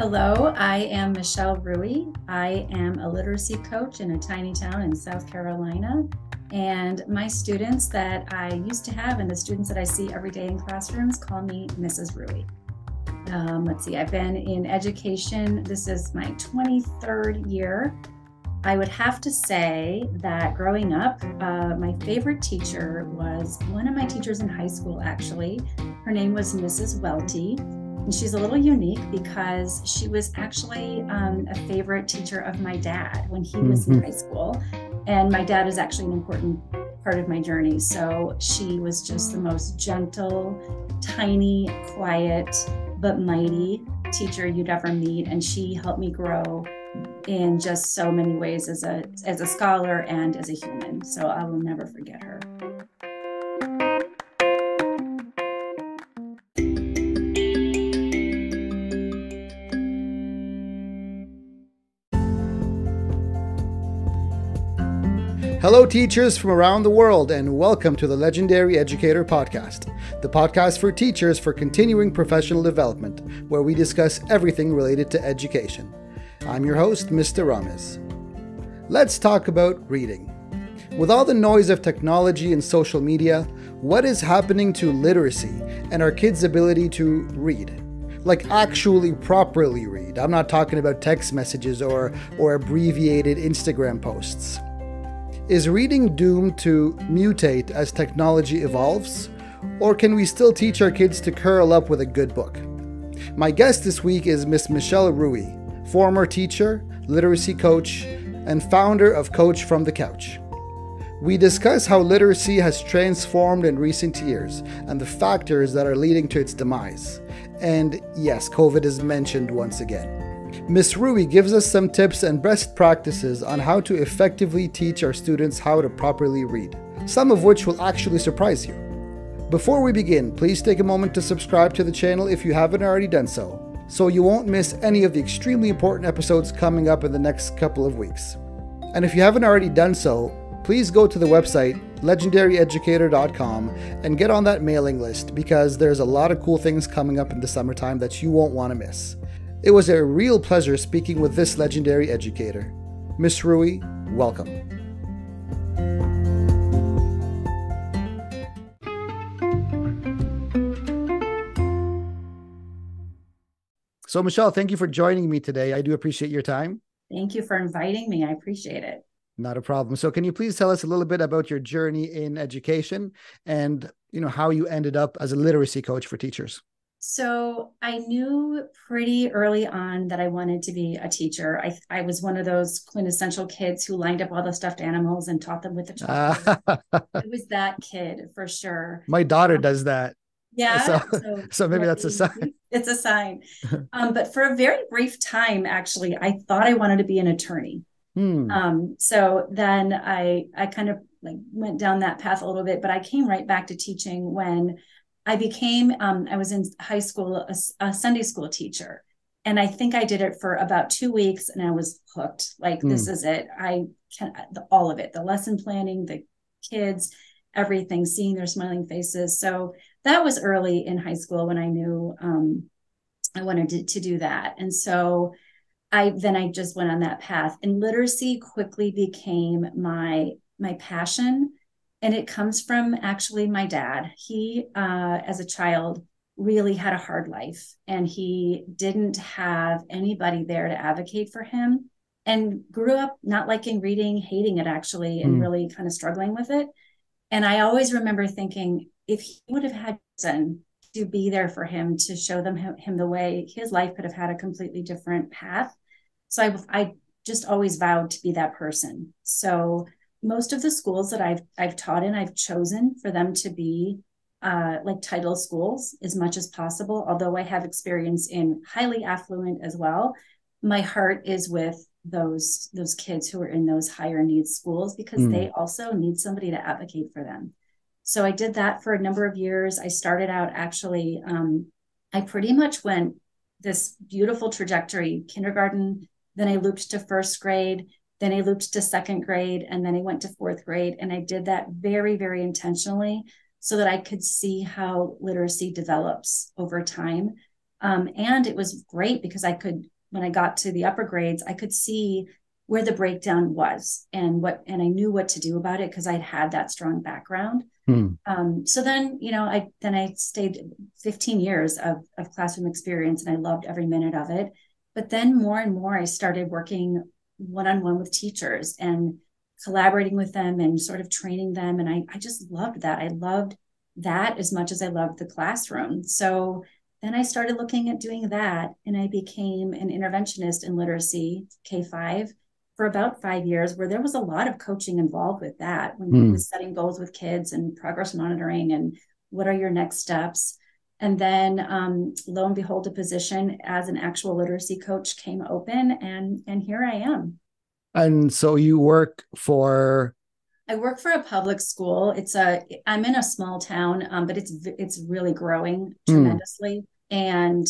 Hello, I am Michelle Ruhe. I am a literacy coach in a tiny town in South Carolina. And my students that I used to have and the students that I see every day in classrooms call me Mrs. Ruhe. Let's see, I've been in education. This is my 23rd year. I would have to say that growing up, my favorite teacher was one of my teachers in high school, actually. Her name was Mrs. Welty. And she's a little unique because she was actually a favorite teacher of my dad when he was in high school. And my dad is actually an important part of my journey. So she was just the most gentle, tiny, quiet, but mighty teacher you'd ever meet. And she helped me grow in just so many ways as a scholar and as a human. So I will never forget her. Hello, teachers from around the world, and welcome to the Legendary Educator Podcast, the podcast for teachers for continuing professional development, where we discuss everything related to education. I'm your host, Mr. Rames. Let's talk about reading. With all the noise of technology and social media, what is happening to literacy and our kids' ability to read? Like actually properly read. I'm not talking about text messages or abbreviated Instagram posts. Is reading doomed to mutate as technology evolves? Or can we still teach our kids to curl up with a good book? My guest this week is Miss Michelle Ruhe, former teacher, literacy coach, and founder of Coach from the Couch. We discuss how literacy has transformed in recent years and the factors that are leading to its demise. And yes, COVID is mentioned once again. Ms. Ruhe gives us some tips and best practices on how to effectively teach our students how to properly read, some of which will actually surprise you. Before we begin, please take a moment to subscribe to the channel if you haven't already done so you won't miss any of the extremely important episodes coming up in the next couple of weeks. And if you haven't already done so, please go to the website legendaryeducator.com and get on that mailing list because there's a lot of cool things coming up in the summertime that you won't want to miss. It was a real pleasure speaking with this legendary educator. Miss Ruhe, welcome. So, Michelle, thank you for joining me today. I do appreciate your time. Thank you for inviting me. I appreciate it. Not a problem. So can you please tell us a little bit about your journey in education and, how you ended up as a literacy coach for teachers? So I knew pretty early on that I wanted to be a teacher. I was one of those quintessential kids who lined up all the stuffed animals and taught them with the chalkboard. I was that kid for sure. My daughter does that. Yeah. So maybe that's a sign. It's a sign. But for a very brief time, actually, I thought I wanted to be an attorney. So then I kind of went down that path a little bit, but I came right back to teaching when I became, I was in high school, a Sunday school teacher. And I think I did it for about 2 weeks and I was hooked. This is it. All of it, the lesson planning, the kids, everything, seeing their smiling faces. So that was early in high school when I knew I wanted to do that. And so I just went on that path, and literacy quickly became my passion. And it comes from actually my dad. He, as a child, really had a hard life, and he didn't have anybody there to advocate for him, and grew up not liking reading, hating it actually, and really kind of struggling with it. And I always remember thinking, if he would have had someone to be there for him, to show him the way, his life could have had a completely different path. So I just always vowed to be that person. So most of the schools that I've taught in, I've chosen for them to be title schools as much as possible. Although I have experience in highly affluent as well, my heart is with those kids who are in those higher needs schools, because they also need somebody to advocate for them. So I did that for a number of years. I started out actually, I pretty much went this beautiful trajectory: kindergarten, then I looped to first grade, then I looped to second grade, and then I went to fourth grade. And I did that very, very intentionally so that I could see how literacy develops over time. And it was great because when I got to the upper grades, I could see where the breakdown was and I knew what to do about it because I'd had that strong background. So then, I stayed 15 years of classroom experience, and I loved every minute of it. But then more and more, I started working one-on-one with teachers and collaborating with them and sort of training them. And I just loved that. I loved that as much as I loved the classroom. So then I started looking at doing that, and I became an interventionist in literacy, K-5, for about 5 years, where there was a lot of coaching involved with that, when he was setting goals with kids and progress monitoring and what are your next steps. And then lo and behold, a position as an actual literacy coach came open, and here I am. And so you work for? I work for a public school. I'm in a small town, but it's really growing tremendously, and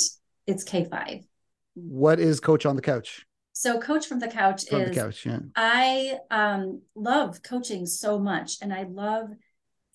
it's K-5. What is Coach on the Couch? So Coach from the Couch From the couch, yeah. I love coaching so much, and I love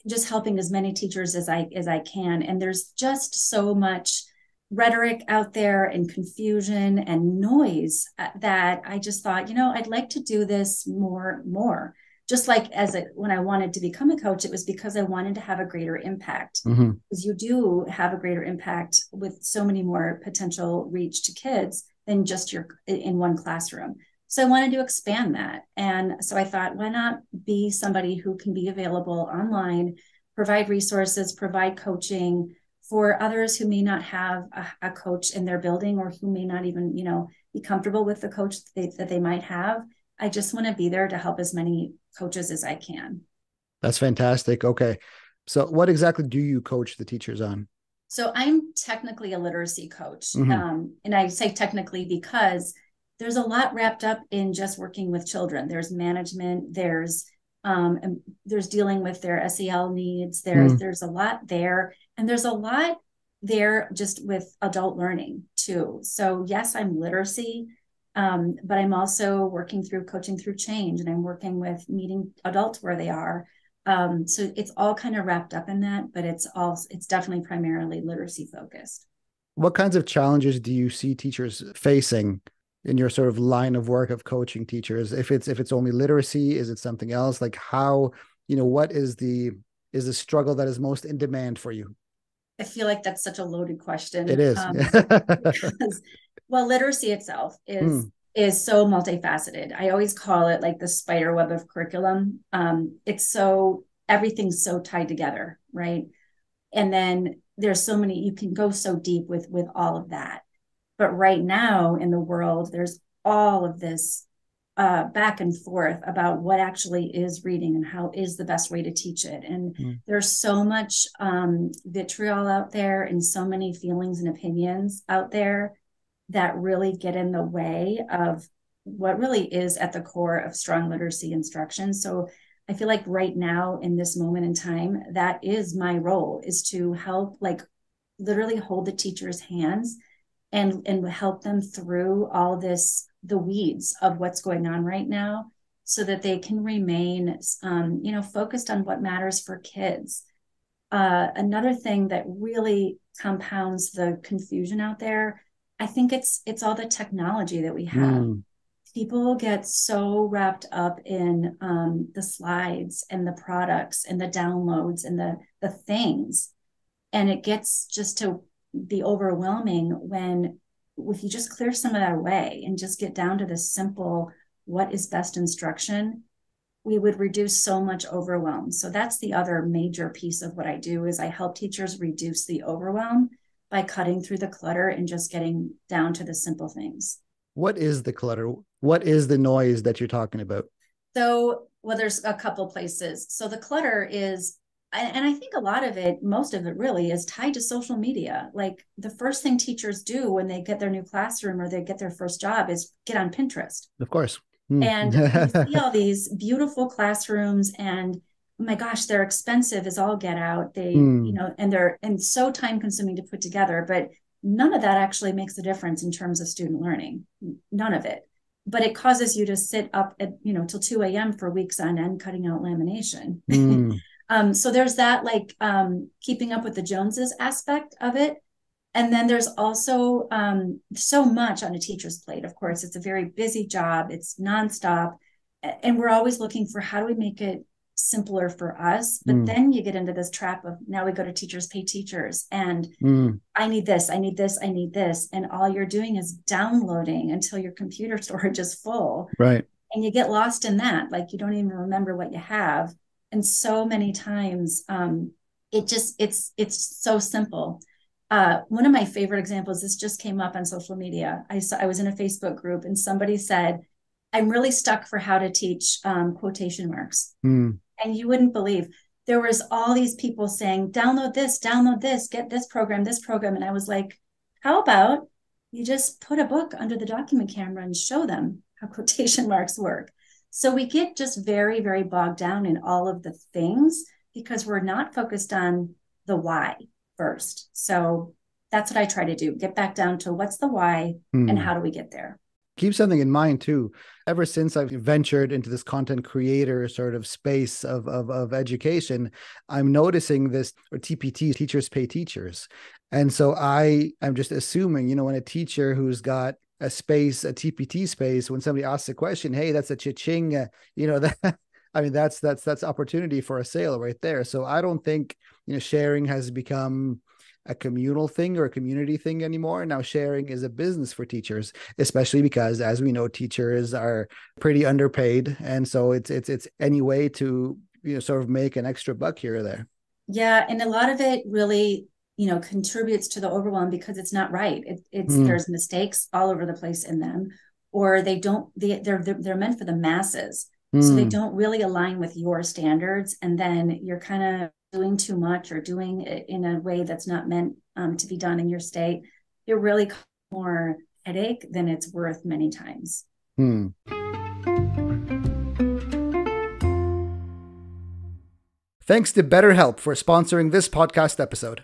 just helping as many teachers as I can. And there's just so much rhetoric out there and confusion and noise that I just thought, I'd like to do this more. Just like when I wanted to become a coach, it was because I wanted to have a greater impact. Because you do have a greater impact with so many more potential reach to kids than just in one classroom. So I wanted to expand that. And so I thought, why not be somebody who can be available online, provide resources, provide coaching for others who may not have a coach in their building, or who may not even, be comfortable with the coach that they might have. I just want to be there to help as many coaches as I can. That's fantastic. Okay. So what exactly do you coach the teachers on? So I'm technically a literacy coach. And I say technically because there's a lot wrapped up in just working with children. There's management, there's dealing with their SEL needs. There's a lot there. And there's a lot there just with adult learning too. So yes, I'm literacy, but I'm also working through coaching through change, and I'm working with meeting adults where they are. So it's all kind of wrapped up in that, but it's definitely primarily literacy focused. What kinds of challenges do you see teachers facing in your sort of line of work of coaching teachers? If it's only literacy, is it something else? Like how, what is the struggle that is most in demand for you? I feel like that's such a loaded question. It is. Because, well, literacy itself is so multifaceted. I always call it like the spider web of curriculum. Everything's so tied together, right? And then there's so many, you can go so deep with all of that. But right now in the world, there's all of this back and forth about what actually is reading and how is the best way to teach it. And there's so much vitriol out there, and so many feelings and opinions out there that really get in the way of what really is at the core of strong literacy instruction. So I feel like right now in this moment in time, that is my role, is to help, like, literally hold the teacher's hands and help them through all this, the weeds of what's going on right now, so that they can remain, focused on what matters for kids. Another thing that really compounds the confusion out there, I think it's all the technology that we have. People get so wrapped up in the slides and the products and the downloads and the things. And it gets just to be overwhelming if you just clear some of that away and just get down to the simple, what is best instruction, we would reduce so much overwhelm. So that's the other major piece of what I do, is I help teachers reduce the overwhelm by cutting through the clutter and just getting down to the simple things. What is the clutter? What is the noise that you're talking about? So, well, there's a couple places. So the clutter is, and I think a lot of it, most of it really is tied to social media. Like, the first thing teachers do when they get their new classroom or they get their first job is get on Pinterest. Of course. And you see all these beautiful classrooms, and oh my gosh, they're expensive as all get out. They, and so time consuming to put together, but none of that actually makes a difference in terms of student learning. None of it. But it causes you to sit up at, till 2 a.m. for weeks on end, cutting out lamination. So there's that, like, keeping up with the Joneses aspect of it. And then there's also so much on a teacher's plate. Of course, it's a very busy job. It's nonstop. And we're always looking for how do we make it simpler for us. But then you get into this trap of now we go to teachers pay teachers. And I need this, I need this, I need this. And all you're doing is downloading until your computer storage is full. Right. And you get lost in that. Like you don't even remember what you have. And so many times it's so simple. One of my favorite examples, this just came up on social media. I was in a Facebook group and somebody said, I'm really stuck for how to teach quotation marks. And you wouldn't believe there was all these people saying, download this, get this program. And I was like, how about you just put a book under the document camera and show them how quotation marks work. So we get just very, very bogged down in all of the things because we're not focused on the why first. So that's what I try to do. Get back down to what's the why and how do we get there? Keep something in mind too. Ever since I've ventured into this content creator sort of space of education, I'm noticing this, or TPT, teachers pay teachers. And so I'm just assuming, when a teacher who's got a space, a TPT space, when somebody asks a question, hey, that's a cha-ching, that, I mean, that's opportunity for a sale right there. So I don't think, sharing has become a communal thing or a community thing anymore. Now sharing is a business for teachers, especially because, as we know, teachers are pretty underpaid. And so it's any way to, sort of make an extra buck here or there. Yeah. And a lot of it really, contributes to the overwhelm because it's not right. There's mistakes all over the place in them, or they're meant for the masses. So they don't really align with your standards. And then you're kind of doing too much or doing it in a way that's not meant to be done in your state. It really causes more headache than it's worth many times. Thanks to BetterHelp for sponsoring this podcast episode.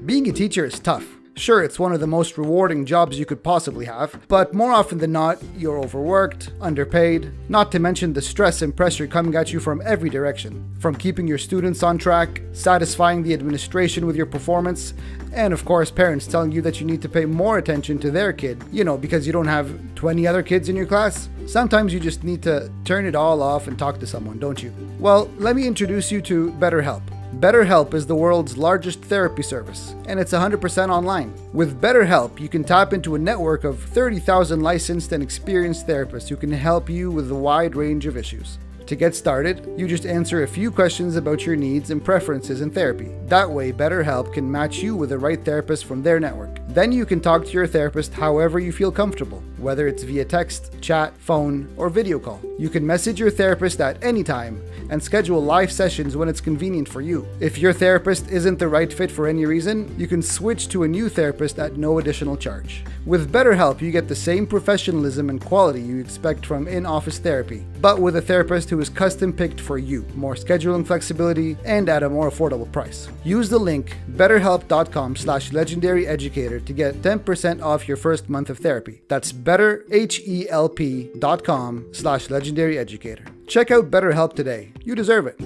Being a teacher is tough. Sure, it's one of the most rewarding jobs you could possibly have, but more often than not, you're overworked, underpaid, not to mention the stress and pressure coming at you from every direction. From keeping your students on track, satisfying the administration with your performance, and of course, parents telling you that you need to pay more attention to their kid, because you don't have 20 other kids in your class. Sometimes you just need to turn it all off and talk to someone, don't you? Well, let me introduce you to BetterHelp. BetterHelp is the world's largest therapy service, and it's 100% online. With BetterHelp, you can tap into a network of 30,000 licensed and experienced therapists who can help you with a wide range of issues. To get started, you just answer a few questions about your needs and preferences in therapy. That way, BetterHelp can match you with the right therapist from their network. Then you can talk to your therapist however you feel comfortable, whether it's via text, chat, phone, or video call. You can message your therapist at any time and schedule live sessions when it's convenient for you. If your therapist isn't the right fit for any reason, you can switch to a new therapist at no additional charge. With BetterHelp, you get the same professionalism and quality you expect from in-office therapy, but with a therapist who is custom-picked for you, more scheduling flexibility, and at a more affordable price. Use the link betterhelp.com/legendaryeducator to get 10% off your first month of therapy. That's betterhelp.com/legendaryeducator. Check out BetterHelp today. You deserve it.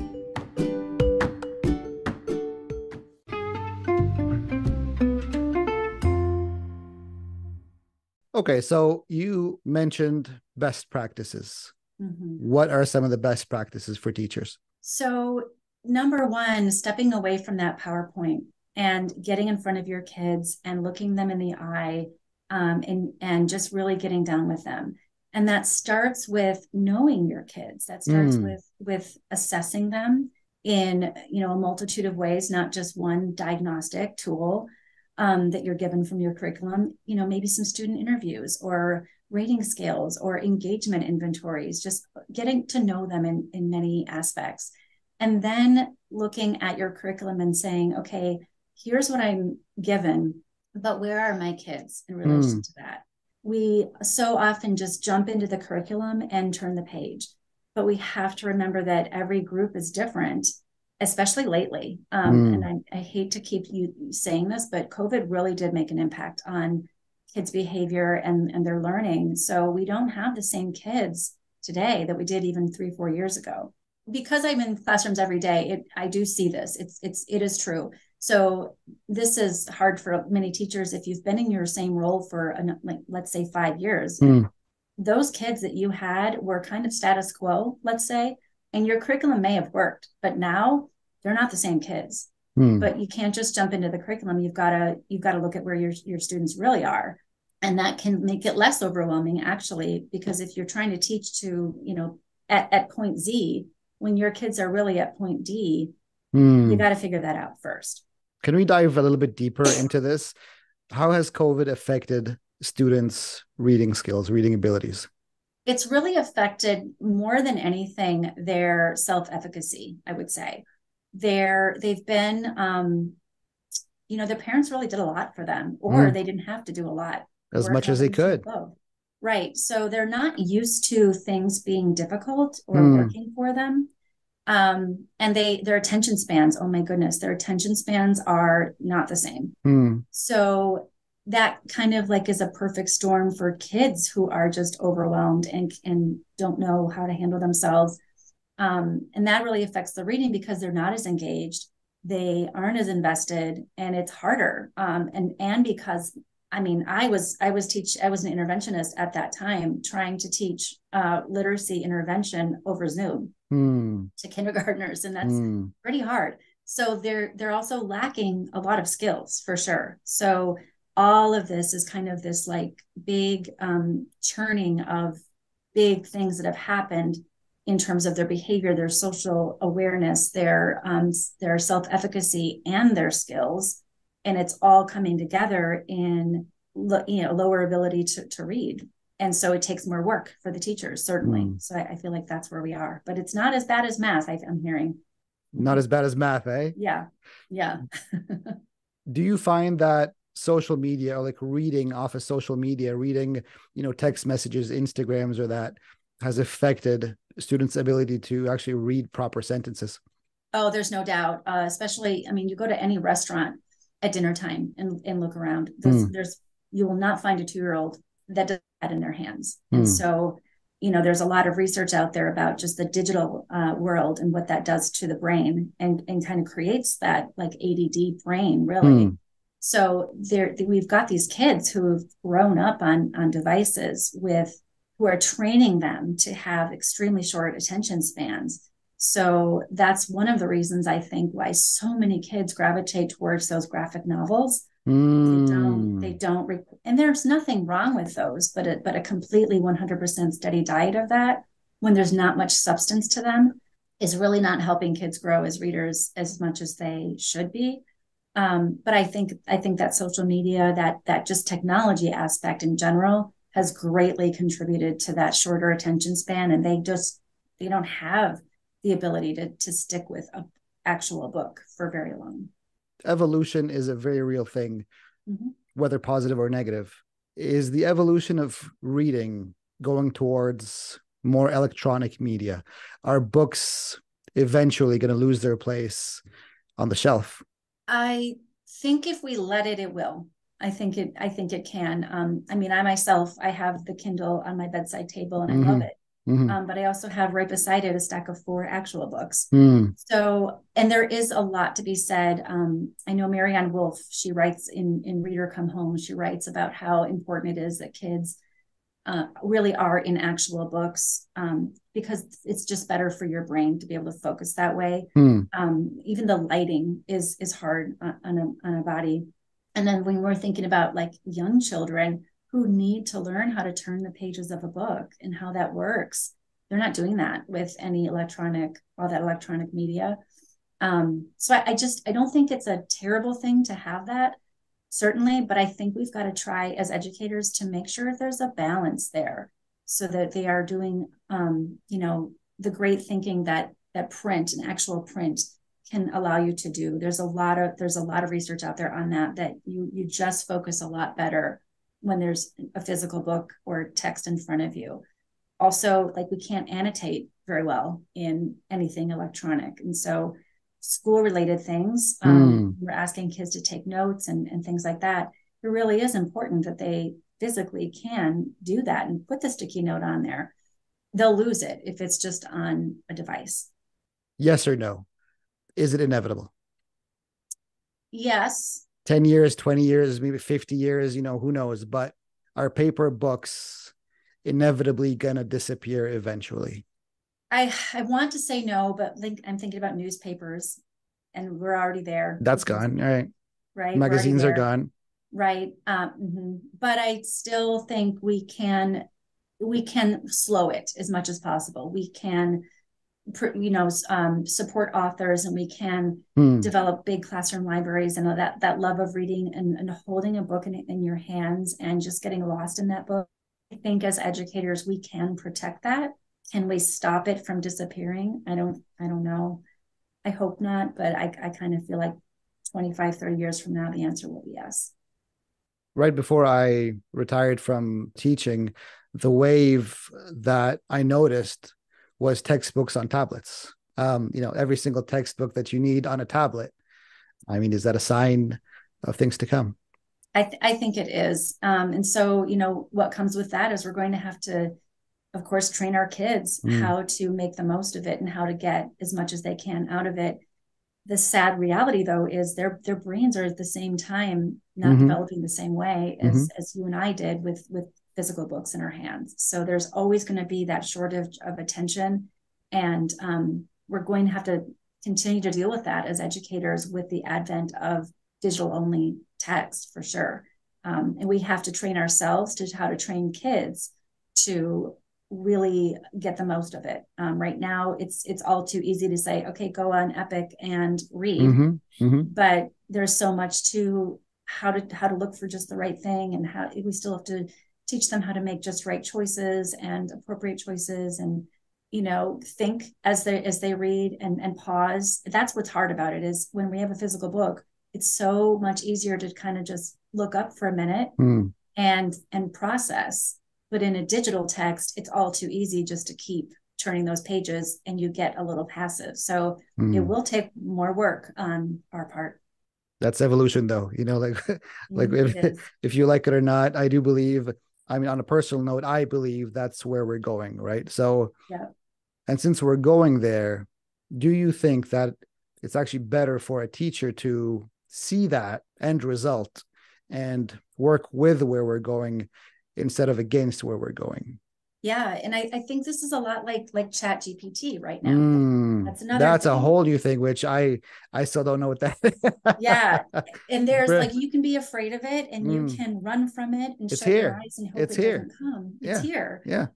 Okay, so you mentioned best practices. What are some of the best practices for teachers? So, number one, stepping away from that PowerPoint and getting in front of your kids and looking them in the eye and just really getting down with them. And that starts with knowing your kids. That starts with assessing them in a multitude of ways, not just one diagnostic tool that you're given from your curriculum. Maybe some student interviews or rating scales or engagement inventories, just getting to know them in many aspects. And then looking at your curriculum and saying, okay, here's what I'm given, but where are my kids in relation to that? We so often just jump into the curriculum and turn the page, but we have to remember that every group is different, especially lately. And I hate to keep you saying this, but COVID really did make an impact on kids' behavior and their learning. So we don't have the same kids today that we did even 3-4 years ago. because I'm in classrooms every day, I do see this. It is true. So this is hard for many teachers. If you've been in your same role for like, let's say 5 years, Mm. those kids that you had were kind of status quo, let's say, and your curriculum may have worked, but now they're not the same kids. Mm. But you can't just jump into the curriculum. You've got to look at where your students really are. And that can make it less overwhelming, actually, because if you're trying to teach to, at point Z, when your kids are really at point D, you Mm. got to figure that out first. Can we dive a little bit deeper into this? How has COVID affected students' reading skills, reading abilities? It's really affected more than anything their self-efficacy, I would say. They've been, their parents really did a lot for them, or Mm. they didn't have to do a lot, As or a much as they combination of could. both. Right. So they're not used to things being difficult or Mm. working for them. And their attention spans, oh my goodness, their attention spans are not the same. Mm. So that kind of like is a perfect storm for kids who are just overwhelmed and don't know how to handle themselves. And that really affects the reading because they're not as engaged, they aren't as invested, and it's harder. And because I was an interventionist at that time, trying to teach literacy intervention over Zoom Mm. to kindergartners, and that's Mm. pretty hard. So they're also lacking a lot of skills for sure. So all of this is kind of this like big churning of big things that have happened in terms of their behavior, their social awareness, their self-efficacy, and their skills, and it's all coming together in lower ability to read. And so it takes more work for the teachers, certainly. Mm. So I feel like that's where we are, but it's not as bad as math. I'm hearing. Not as bad as math, eh? Yeah, yeah. Do you find that social media, or like reading off of social media, reading, text messages, Instagrams, or that has affected students' ability to actually read proper sentences? Oh, there's no doubt. Especially, you go to any restaurant at dinner time and look around. Mm. You will not find a 2-year-old that does that in their hands. And Mm. so, there's a lot of research out there about just the digital world and what that does to the brain, and kind of creates that like ADD brain, really. Mm. So we've got these kids who've grown up on devices who are training them to have extremely short attention spans. So that's one of the reasons I think why so many kids gravitate towards those graphic novels. They Mm. don't, and there's nothing wrong with those, but a completely 100% steady diet of that, when there's not much substance to them, is really not helping kids grow as readers as much as they should be. But I think that social media, that just technology aspect in general, has greatly contributed to that shorter attention span, and they don't have the ability to stick with an actual book for very long. Evolution is a very real thing, Mm-hmm. whether positive or negative. Is the evolution of reading going towards more electronic media? Are books eventually going to lose their place on the shelf? I think if we let it, it will. I think it can. I myself, I have the Kindle on my bedside table and I love Mm-hmm. it. Mm-hmm. But I also have right beside it a stack of 4 actual books. Mm. So, and there is a lot to be said. I know Marianne Wolf, she writes in Reader Come Home, she writes about how important it is that kids really are in actual books, because it's just better for your brain to be able to focus that way. Mm. Even the lighting is hard on a body. And then when we're thinking about like young children who need to learn how to turn the pages of a book and how that works, they're not doing that with all that electronic media. So I don't think it's a terrible thing to have that, certainly, but I think we've got to try as educators to make sure there's a balance there, so that they are doing, the great thinking that print and actual print can allow you to do. There's a lot of research out there on that you just focus a lot better when there's a physical book or text in front of you. Also, like, we can't annotate very well in anything electronic, and so school related things, we're asking kids to take notes and things like that. It really is important that they physically can do that and put the sticky note on there. They'll lose it if it's just on a device. Yes or no? Is it inevitable? Yes. 10 years, 20 years, maybe 50 years, who knows? But are paper books inevitably going to disappear eventually? I want to say no, but I'm thinking about newspapers, and we're already there. That's gone. All right. Right. We're already Magazines are there. gone. Right. But I still think we can slow it as much as possible. We can, support authors, and we can develop big classroom libraries, and that love of reading and holding a book in your hands and just getting lost in that book. I think as educators, we can protect that. Can we stop it from disappearing? I don't know. I hope not, but I kind of feel like 25, 30 years from now, the answer will be yes. Right before I retired from teaching, the wave that I noticed was textbooks on tablets. Every single textbook that you need on a tablet. I mean, is that a sign of things to come? I think it is. And so, what comes with that is we're going to have to, of course, train our kids how to make the most of it and how to get as much as they can out of it. The sad reality, though, is their brains are at the same time not developing the same way as you and I did with physical books in our hands. So there's always going to be that shortage of attention. And we're going to have to continue to deal with that as educators with the advent of digital only text, for sure. And we have to train ourselves to how to train kids to really get the most of it. Right now, it's all too easy to say, okay, go on Epic and read. But there's so much to how to look for just the right thing, and how we still have to teach them how to make just right choices and appropriate choices, and think as they read and pause. That's what's hard about it, is when we have a physical book, it's so much easier to kind of just look up for a minute and process. But in a digital text, it's all too easy just to keep turning those pages, and you get a little passive. So it will take more work on our part. That's evolution, though. Like if you like it or not, I do believe. I mean, on a personal note, I believe that's where we're going, right? So, yeah. And since we're going there, do you think that it's actually better for a teacher to see that end result and work with where we're going instead of against where we're going? Yeah. And I think this is a lot like Chat GPT right now. That's a whole new thing, which I still don't know what that is. Yeah. And there's you can be afraid of it, and you can run from it and shut your eyes and hope it doesn't come. It's here. Yeah.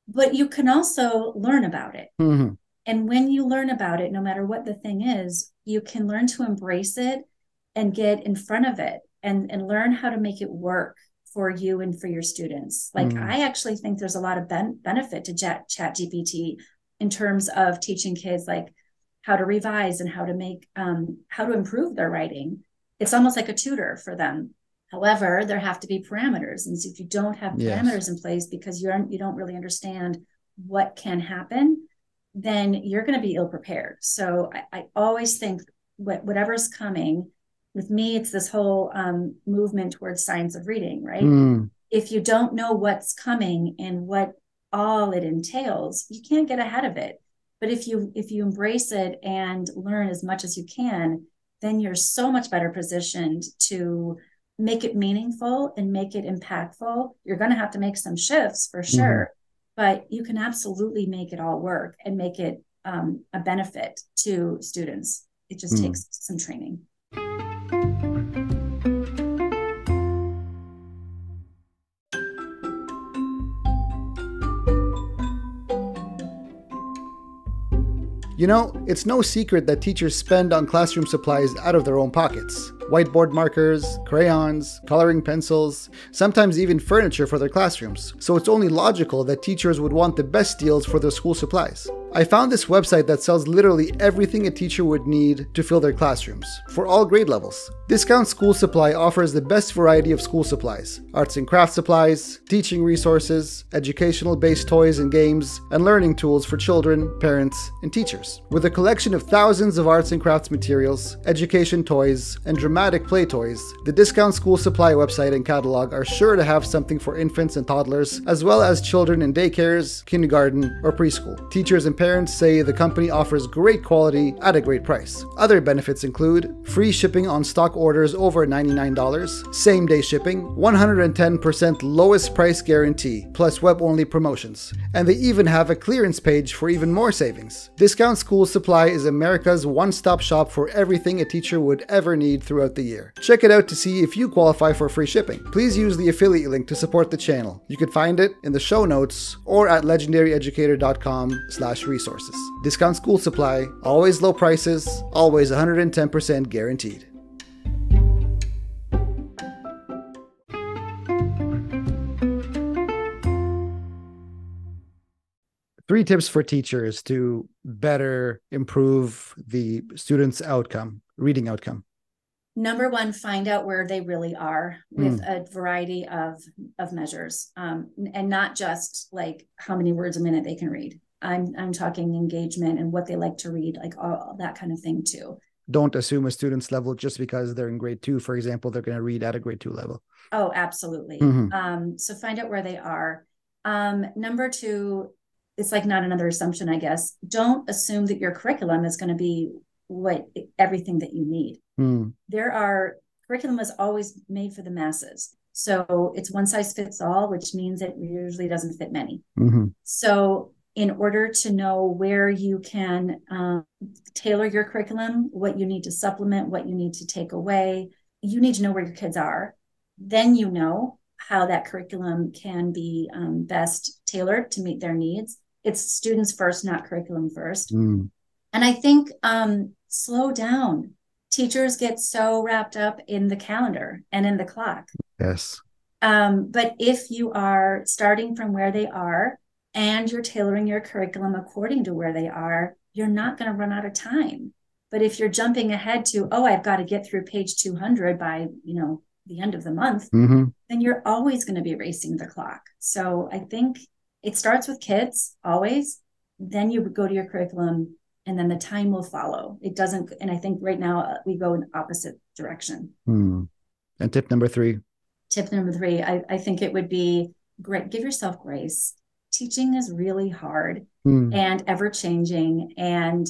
But you can also learn about it. And when you learn about it, no matter what the thing is, you can learn to embrace it and get in front of it and learn how to make it work for you and for your students. I actually think there's a lot of benefit to Chat GPT in terms of teaching kids how to revise and how to improve their writing. It's almost like a tutor for them. However, there have to be parameters. And so if you don't have parameters in place because you don't really understand what can happen, then you're going to be ill prepared. So I always think whatever's coming, with me, it's this whole movement towards science of reading, right? If you don't know what's coming and what all it entails, you can't get ahead of it. But if you embrace it and learn as much as you can, then you're so much better positioned to make it meaningful and make it impactful. You're going to have to make some shifts for sure, but you can absolutely make it all work and make it a benefit to students. It just takes some training. It's no secret that teachers spend on classroom supplies out of their own pockets. Whiteboard markers, crayons, coloring pencils, sometimes even furniture for their classrooms. So it's only logical that teachers would want the best deals for their school supplies. I found this website that sells literally everything a teacher would need to fill their classrooms, for all grade levels. Discount School Supply offers the best variety of school supplies, arts and craft supplies, teaching resources, educational-based toys and games, and learning tools for children, parents, and teachers. With a collection of thousands of arts and crafts materials, education toys, and dramatic play toys, the Discount School Supply website and catalog are sure to have something for infants and toddlers, as well as children in daycares, kindergarten, or preschool. Teachers and parents say the company offers great quality at a great price. Other benefits include free shipping on stock orders over $99, same-day shipping, 110% lowest price guarantee, plus web-only promotions. And they even have a clearance page for even more savings. Discount School Supply is America's one-stop shop for everything a teacher would ever need throughout the year. Check it out to see if you qualify for free shipping. Please use the affiliate link to support the channel. You can find it in the show notes or at legendaryeducator.com/resources. Discount School Supply, always low prices, always 110% guaranteed. Three tips for teachers to better improve the students' outcome, reading outcome. Number one, find out where they really are with a variety of measures, and not just like how many words a minute they can read. I'm talking engagement and what they like to read, like all that kind of thing too. Don't assume a student's level just because they're in grade 2, for example, they're going to read at a grade 2 level. Oh, absolutely. So find out where they are. Number two, it's like not another assumption, I guess. Don't assume that your curriculum is going to be everything that you need. Curriculum is always made for the masses. So it's one size fits all, which means it usually doesn't fit many. So in order to know where you can tailor your curriculum, what you need to supplement, what you need to take away, you need to know where your kids are. Then you know how that curriculum can be best tailored to meet their needs. It's students first, not curriculum first. And I think slow down. Teachers get so wrapped up in the calendar and in the clock. Yes. But if you are starting from where they are and you're tailoring your curriculum according to where they are, you're not going to run out of time. But if you're jumping ahead to, I've got to get through page 200 by, the end of the month, then you're always going to be racing the clock. So I think it starts with kids always, then you go to your curriculum, and then the time will follow. It doesn't, and I think right now we go in the opposite direction. And tip number 3. Tip number 3, I think it would be great. Give yourself grace. Teaching is really hard and ever-changing, and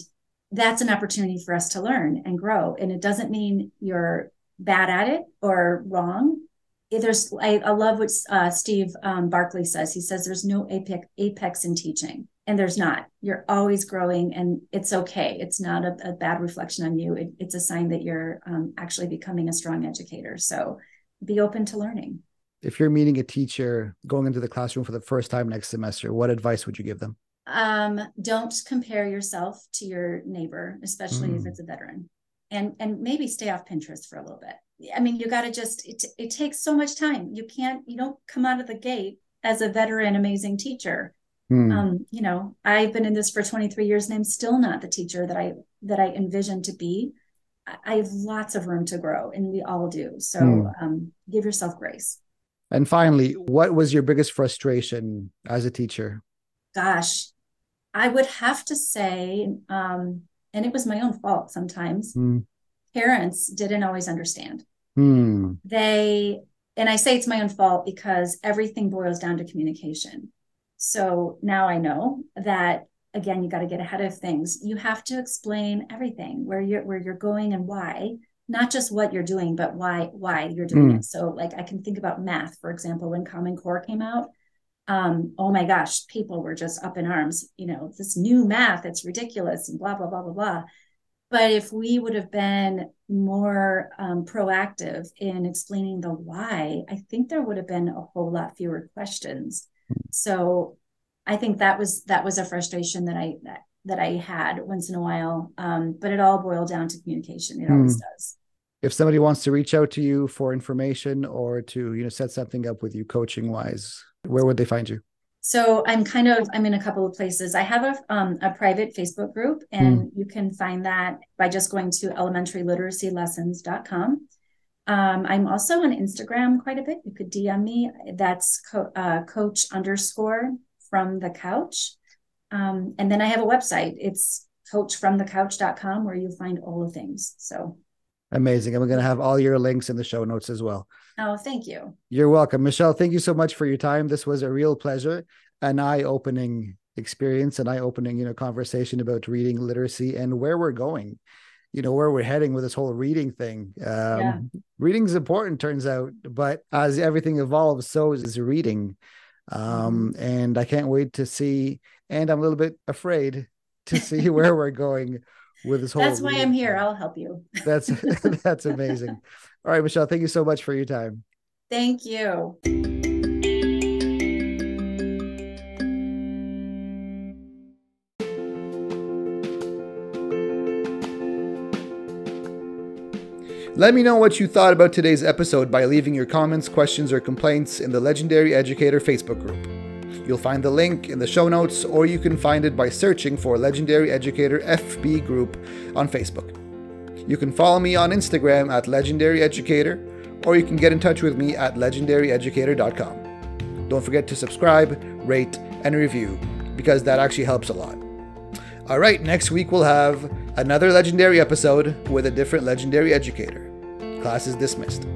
that's an opportunity for us to learn and grow. And it doesn't mean you're bad at it or wrong. I love what Steve Barkley says. He says there's no apex in teaching, and there's not. You're always growing, and it's okay. It's not a bad reflection on you. It's a sign that you're actually becoming a strong educator. So be open to learning. If you're meeting a teacher going into the classroom for the first time next semester, what advice would you give them? Don't compare yourself to your neighbor, especially if it's a veteran, and maybe stay off Pinterest for a little bit. I mean, you got to it takes so much time. You don't come out of the gate as a veteran, amazing teacher. I've been in this for 23 years and I'm still not the teacher that I envisioned to be. I have lots of room to grow, and we all do. So give yourself grace. And finally, what was your biggest frustration as a teacher? Gosh, I would have to say, and it was my own fault sometimes, parents didn't always understand. And I say it's my own fault because everything boils down to communication. So now I know that, again, you got to get ahead of things. You have to explain everything, where you're going and why, not just what you're doing, but why you're doing it. So like I can think about math, for example, when Common Core came out. Oh my gosh, people were just up in arms, this new math, it's ridiculous and blah, blah, blah, blah, blah. But if we would have been more proactive in explaining the why, I think there would have been a whole lot fewer questions. So I think that was a frustration that I had once in a while. But it all boiled down to communication. It always does. If somebody wants to reach out to you for information or to, set something up with you coaching wise, where would they find you? So I'm in a couple of places. I have a private Facebook group, and you can find that by just going to elementaryliteracylessons.com. I'm also on Instagram quite a bit. You could DM me. That's coach_from-the-couch. And then I have a website. It's coachfromthecouch.com, where you'll find all the things. So amazing. And we're going to have all your links in the show notes as well. Oh, thank you. You're welcome. Michelle, thank you so much for your time. This was a real pleasure, an eye-opening experience, an eye-opening, conversation about reading literacy and where we're going, where we're heading with this whole reading thing. Reading's important, turns out, but as everything evolves, so is reading. And I can't wait to see, and I'm a little bit afraid to see where we're going with this whole. That's why I'm here. I'll help you. That's amazing. All right, Michelle, thank you so much for your time. Thank you. Let me know what you thought about today's episode by leaving your comments, questions, or complaints in the Legendary Educator Facebook group. You'll find the link in the show notes, or you can find it by searching for Legendary Educator FB group on Facebook. You can follow me on Instagram at Legendary Educator, or you can get in touch with me at legendaryeducator.com. Don't forget to subscribe, rate, and review, because that actually helps a lot. All right, next week we'll have another Legendary episode with a different Legendary Educator. Class is dismissed.